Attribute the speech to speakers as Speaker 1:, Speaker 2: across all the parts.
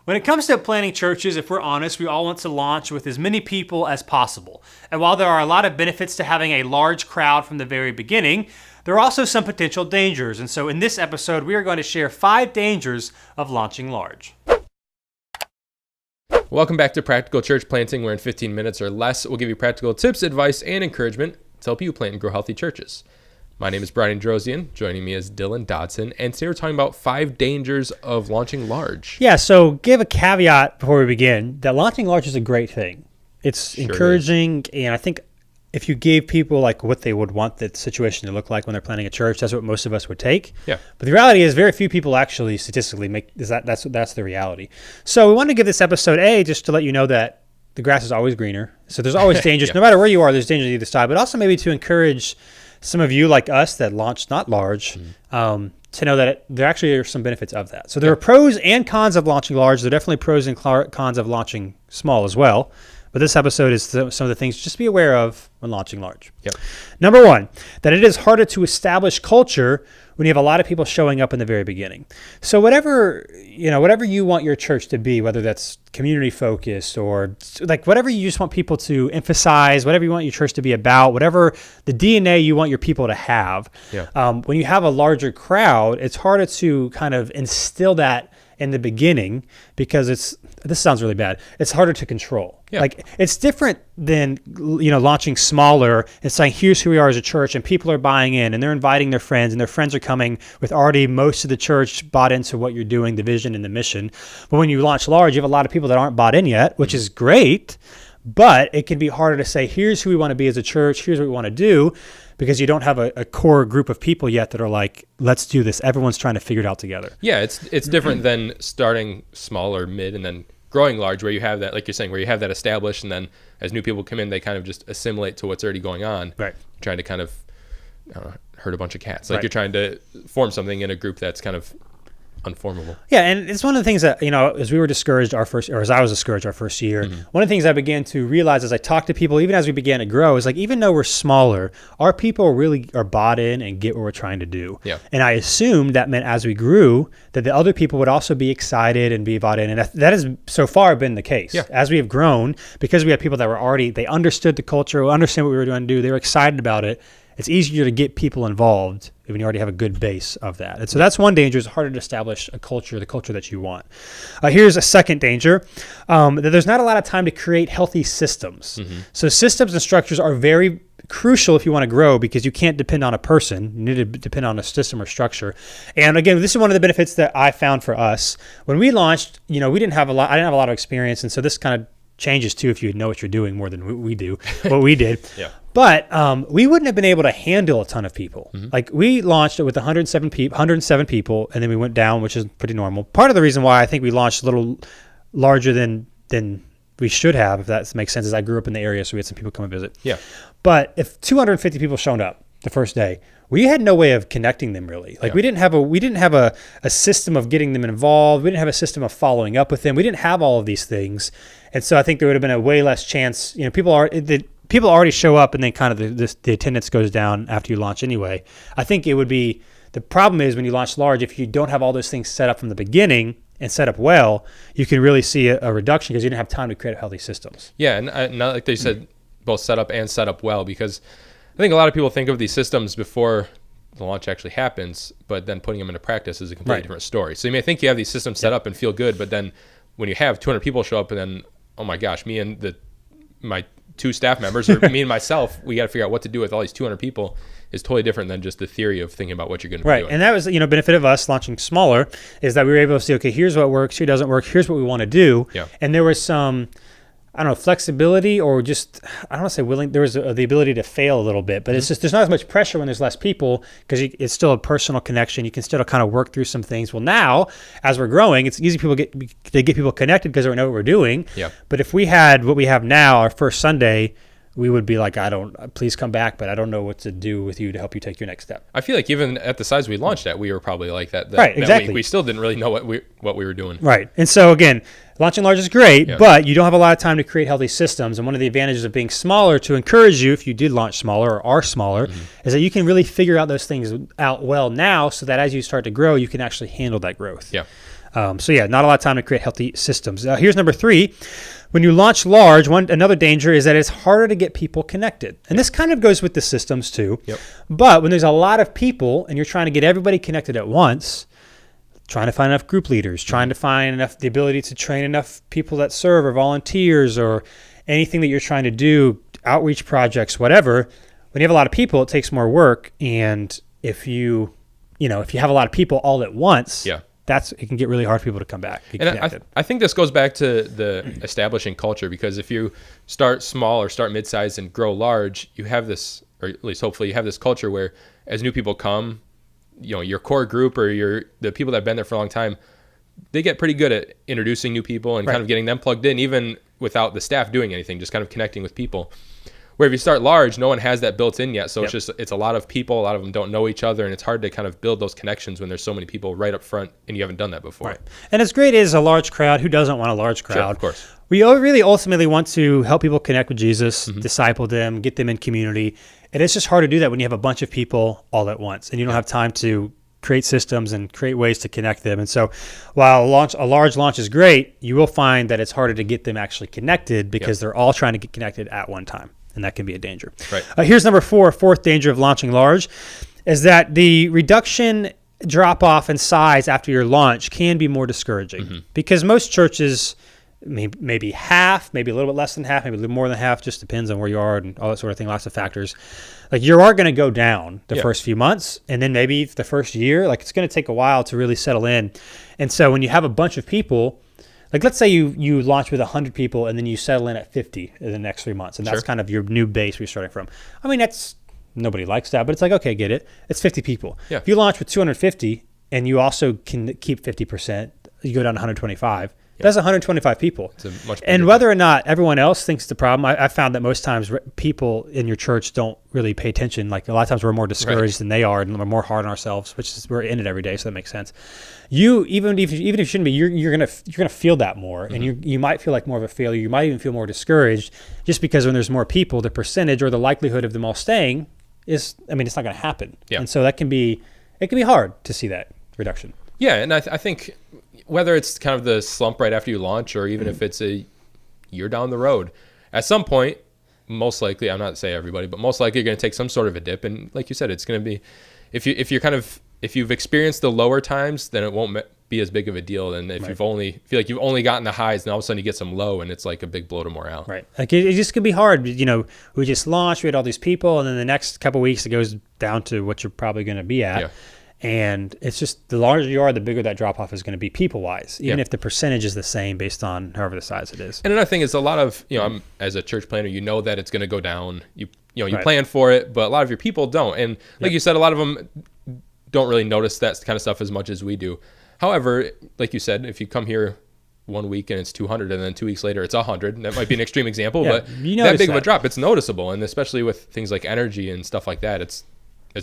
Speaker 1: When it comes to planning churches, if we're honest, we all want to launch with as many people as possible. And while there are a lot of benefits to having a large crowd from the very beginning, there are also some potential dangers. And so in this episode, we are going to share 5 dangers of launching large.
Speaker 2: Welcome back to Practical Church Planting, where in 15 minutes or less, we'll give you practical tips, advice, and encouragement to help you plant and grow healthy churches. My name is Brian Drosian. Joining me is Dylan Dodson, and today we're talking about 5 dangers of launching large.
Speaker 1: Yeah, so give a caveat before we begin that launching large is a great thing. It's
Speaker 2: Sure
Speaker 1: encouraging, and I think if you gave people like what they would want the situation to look like when they're planning a church, that's what most of us would take.
Speaker 2: Yeah.
Speaker 1: But the reality is very few people actually statistically make that's the reality. So we want to give this episode just to let you know that the grass is always greener. So there's always dangers.
Speaker 2: Yeah.
Speaker 1: No matter where you are, there's dangers on either side, but also maybe to encourage some of you like us that launched not large, to know that there actually are some benefits of that. So there are pros and cons of launching large. There are definitely pros and cons of launching small as well. But this episode is some of the things just be aware of when launching large.
Speaker 2: Yep.
Speaker 1: Number 1, that it is harder to establish culture when you have a lot of people showing up in the very beginning. So whatever you want your church to be, whether that's community focused or like whatever you just want people to emphasize, whatever you want your church to be about, whatever the DNA you want your people to have.
Speaker 2: Yeah.
Speaker 1: When you have a larger crowd, it's harder to kind of instill that in the beginning because this sounds really bad. It's harder to control.
Speaker 2: Yeah.
Speaker 1: Like it's different than launching smaller and saying here's who we are as a church, and people are buying in and they're inviting their friends and their friends are coming with already most of the church bought into what you're doing, the vision and the mission. But when you launch large, you have a lot of people that aren't bought in yet, which is great, but it can be harder to say here's who we want to be as a church, here's what we want to do, because you don't have a core group of people yet that are like, let's do this. Everyone's trying to figure it out together.
Speaker 2: Yeah, it's different than starting small or mid and then growing large, where you have that, like you're saying, where you have that established, and then as new people come in, they kind of just assimilate to what's already going on.
Speaker 1: Right.
Speaker 2: Trying to kind of herd a bunch of cats. Like You're trying to form something in a group that's kind of unformable.
Speaker 1: Yeah, and it's one of the things that, as we were discouraged as I was discouraged our first year, one of the things I began to realize as I talked to people, even as we began to grow, is like, even though we're smaller, our people really are bought in and get what we're trying to do.
Speaker 2: Yeah.
Speaker 1: And I assumed that meant as we grew, that the other people would also be excited and be bought in. And that has so far been the case.
Speaker 2: Yeah.
Speaker 1: As we have grown, because we had people that were already, they understood the culture, understand what we were going to do, they were excited about it. It's easier to get people involved when you already have a good base of that. And so that's one danger. It's harder to establish a culture, the culture that you want. Here's a second danger, that there's not a lot of time to create healthy systems. So systems and structures are very crucial if you want to grow, because you can't depend on a person. You need to depend on a system or structure. And again, this is one of the benefits that I found for us. When we launched, I didn't have a lot of experience. And so this kind of changes too if you know what you're doing more than we do, what we did.
Speaker 2: Yeah.
Speaker 1: But we wouldn't have been able to handle a ton of people. Like we launched it with 107 people, and then we went down, which is pretty normal. Part of the reason why I think we launched a little larger than we should have, if that makes sense, is I grew up in the area, so we had some people come and visit.
Speaker 2: Yeah.
Speaker 1: But if 250 people showed up the first day, we had no way of connecting them really. Like we didn't have a system of getting them involved. We didn't have a system of following up with them. We didn't have all of these things. And so I think there would have been a way less chance, people already show up and then kind of the attendance goes down after you launch anyway. I think it would be, the problem is when you launch large, if you don't have all those things set up from the beginning and set up well, you can really see a reduction because you didn't have time to create healthy systems.
Speaker 2: Yeah, and not like they said, both set up and set up well, because I think a lot of people think of these systems before the launch actually happens, but then putting them into practice is a completely different story. So you may think you have these systems set up and feel good, but then when you have 200 people show up and then, oh my gosh, me and my 2 staff members, or me and myself, we got to figure out what to do with all these 200 people, is totally different than just the theory of thinking about what you're going to be doing.
Speaker 1: And that was, benefit of us launching smaller, is that we were able to see, okay, here's what works, here doesn't work, here's what we want to do.
Speaker 2: Yeah.
Speaker 1: And there was some, flexibility, or just, I don't want to say willing, there was the ability to fail a little bit, but it's just, there's not as much pressure when there's less people, because it's still a personal connection. You can still kind of work through some things. Well, now, as we're growing, it's easy to get people connected because they know what we're doing.
Speaker 2: Yeah.
Speaker 1: But if we had what we have now, our first Sunday, we would be like, please come back, but I don't know what to do with you to help you take your next step.
Speaker 2: I feel like even at the size we launched at, we were probably like that.
Speaker 1: Right, exactly.
Speaker 2: We still didn't really know what we were doing.
Speaker 1: Right. And so again, launching large is great, but you don't have a lot of time to create healthy systems. And one of the advantages of being smaller, to encourage you, if you did launch smaller or are smaller, is that you can really figure out those things out well now, so that as you start to grow, you can actually handle that growth.
Speaker 2: Yeah.
Speaker 1: So yeah, not a lot of time to create healthy systems. Here's number 3. When you launch large, another danger is that it's harder to get people connected. And this kind of goes with the systems too.
Speaker 2: Yep.
Speaker 1: But when there's a lot of people and you're trying to get everybody connected at once, trying to find enough group leaders, trying to find the ability to train enough people that serve or volunteers or anything that you're trying to do, outreach projects, whatever, when you have a lot of people, it takes more work. And if you have a lot of people all at once, it can get really hard for people to come back.
Speaker 2: And I think this goes back to the establishing culture, because if you start small or start mid-sized and grow large, you have this, or at least hopefully you have this culture where as new people come, your core group or the people that have been there for a long time, they get pretty good at introducing new people and kind of getting them plugged in, even without the staff doing anything, just kind of connecting with people. Where if you start large, no one has that built in yet. So it's a lot of people, a lot of them don't know each other, and it's hard to kind of build those connections when there's so many people right up front and you haven't done that before.
Speaker 1: Right. And as great as a large crowd, who doesn't want a large crowd?
Speaker 2: Sure, of course.
Speaker 1: We really ultimately want to help people connect with Jesus, disciple them, get them in community. And it's just hard to do that when you have a bunch of people all at once and you don't have time to create systems and create ways to connect them. And so while a large launch is great, you will find that it's harder to get them actually connected because they're all trying to get connected at one time. And that can be a danger.
Speaker 2: Right.
Speaker 1: Here's number 4, fourth danger of launching large, is that the reduction drop off in size after your launch can be more discouraging because most churches, maybe half, maybe a little bit less than half, maybe a little more than half, just depends on where you are and all that sort of thing, lots of factors. Like you are going to go down the first few months, and then maybe the first year, like it's going to take a while to really settle in. And so when you have a bunch of people, like let's say you launch with 100 people and then you settle in at 50 in the next 3 months, and that's kind of your new base you're starting from. I mean, nobody likes that, but it's like, okay, get it. It's 50 people.
Speaker 2: Yeah.
Speaker 1: If you launch with 250 and you also can keep 50%, you go down to 125. That's 125 people.
Speaker 2: It's a much
Speaker 1: and whether or not everyone else thinks the problem, I found that most times people in your church don't really pay attention. Like a lot of times we're more discouraged than they are, and we're more hard on ourselves, which is we're in it every day, so that makes sense. Even if you shouldn't be, you're gonna feel that more, and you might feel like more of a failure. You might even feel more discouraged, just because when there's more people, the percentage or the likelihood of them all staying it's not going to happen. Yeah. And so it can be hard to see that reduction.
Speaker 2: Yeah, and I think whether it's kind of the slump right after you launch, or even if it's a year down the road, at some point, most likely, I'm not saying everybody, but most likely you're going to take some sort of a dip. And like you said, it's going to be, if you've experienced the lower times, then it won't be as big of a deal than if feel like you've only gotten the highs, and all of a sudden you get some low, and it's like a big blow to morale.
Speaker 1: Right. Like it just could be hard. We just launched, we had all these people, and then the next couple of weeks it goes down to what you're probably going to be at. Yeah. And it's just the larger you are, the bigger that drop off is going to be people wise, even if the percentage is the same based on however the size it is.
Speaker 2: And another thing is a lot of, I'm as a church planner, that it's going to go down. You plan for it, but a lot of your people don't. And like you said, a lot of them don't really notice that kind of stuff as much as we do. However, like you said, if you come here 1 week and it's 200 and then 2 weeks later it's 100, that might be an extreme example, but that big of a drop, it's noticeable. And especially with things like energy and stuff like that, it's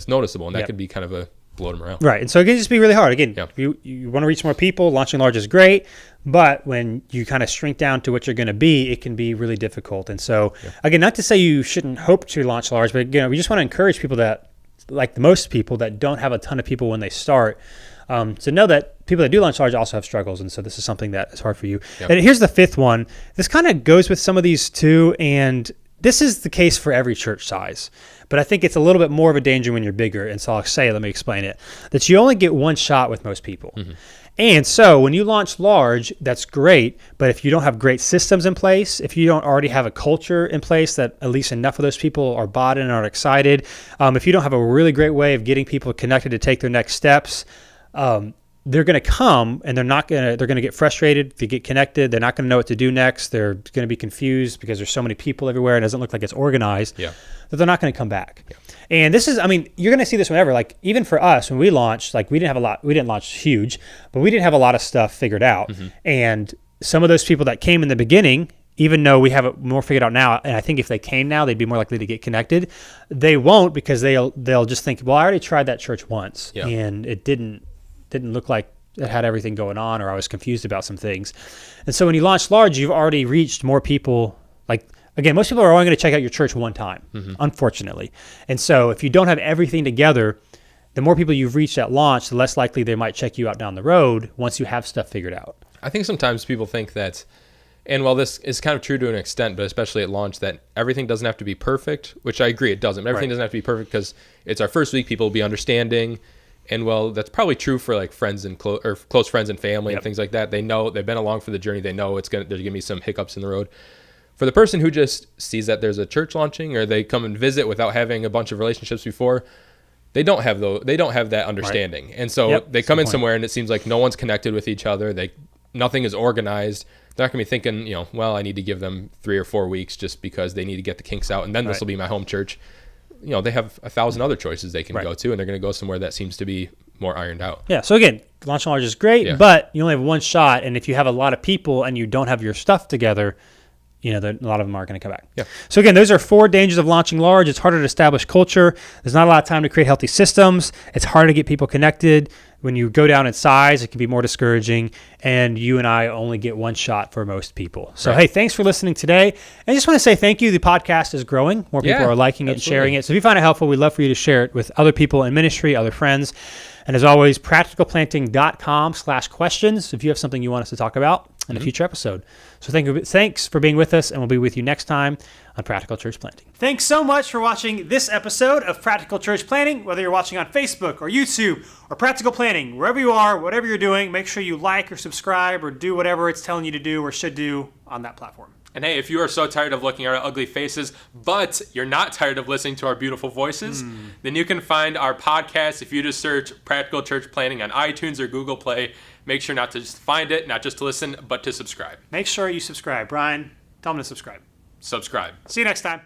Speaker 2: noticeable, and that could be kind of a blow them around.
Speaker 1: Right. And so it can just be really hard. Again, you want to reach more people, launching large is great, but when you kind of shrink down to what you're going to be, it can be really difficult. And so again, not to say you shouldn't hope to launch large, but we just want to encourage people that, like most people that don't have a ton of people when they start, to know that people that do launch large also have struggles. And so this is something that is hard for you. Yep. And here's the fifth one. This kind of goes with some of these too, and this is the case for every church size, but I think it's a little bit more of a danger when you're bigger. And so let me explain it, that you only get one shot with most people. Mm-hmm. And so when you launch large, that's great. But if you don't have great systems in place, if you don't already have a culture in place that at least enough of those people are bought in and are excited, if you don't have a really great way of getting people connected to take their next steps, they're going to come and they're going to get frustrated to get connected. They're not going to know what to do next. They're going to be confused because there's so many people everywhere. It doesn't look like it's organized. Yeah. That they're not going to come back. Yeah. And this is, you're going to see this whenever, like even for us, when we launched, like we didn't launch huge, but we didn't have a lot of stuff figured out. Mm-hmm. And some of those people that came in the beginning, even though we have it more figured out now, and I think if they came now, they'd be more likely to get connected. They won't, because they'll just think, well, I already tried that church once and it didn't look like it had everything going on, or I was confused about some things. And so when you launch large, you've already reached more people. Like, again, most people are only going to check out your church one time, unfortunately. And so if you don't have everything together, the more people you've reached at launch, the less likely they might check you out down the road once you have stuff figured out.
Speaker 2: I think sometimes people think that, and while this is kind of true to an extent, but especially at launch, that everything doesn't have to be perfect, which I agree it doesn't. But everything doesn't have to be perfect because it's our first week. People will be understanding. And well, that's probably true for like friends and close friends and family and things like that. They know they've been along for the journey. They know there's going to be some hiccups in the road. For the person who just sees that there's a church launching, or they come and visit without having a bunch of relationships before, they don't have that understanding. And so they come in somewhere and it seems like no one's connected with each other. Nothing is organized. They're not going to be thinking, well, I need to give them 3 or 4 weeks just because they need to get the kinks out, and then this will be my home church. They have 1,000 other choices they can go to, and they're going to go somewhere that seems to be more ironed out.
Speaker 1: Yeah. So again, launch large is great, but you only have one shot. And if you have a lot of people and you don't have your stuff together, a lot of them aren't going to come back.
Speaker 2: Yeah.
Speaker 1: So again, those are 4 dangers of launching large. It's harder to establish culture. There's not a lot of time to create healthy systems. It's harder to get people connected. When you go down in size, it can be more discouraging. And you and I only get one shot for most people. So, hey, thanks for listening today. I just want to say thank you. The podcast is growing. More people are liking it and sharing it. So if you find it helpful, we'd love for you to share it with other people in ministry, other friends. And as always, practicalplanting.com/questions if you have something you want us to talk about in a future episode. So thanks for being with us, and we'll be with you next time on Practical Church Planting. Thanks so much for watching this episode of Practical Church Planting. Whether you're watching on Facebook or YouTube or Practical Planting, wherever you are, whatever you're doing, make sure you like or subscribe or do whatever it's telling you to do or should do on that platform.
Speaker 2: And hey, if you are so tired of looking at our ugly faces, but you're not tired of listening to our beautiful voices, then you can find our podcast if you just search Practical Church Planting on iTunes or Google Play. Make sure not to just find it, not just to listen, but to subscribe.
Speaker 1: Make sure you subscribe. Brian, tell them to subscribe.
Speaker 2: Subscribe.
Speaker 1: See you next time.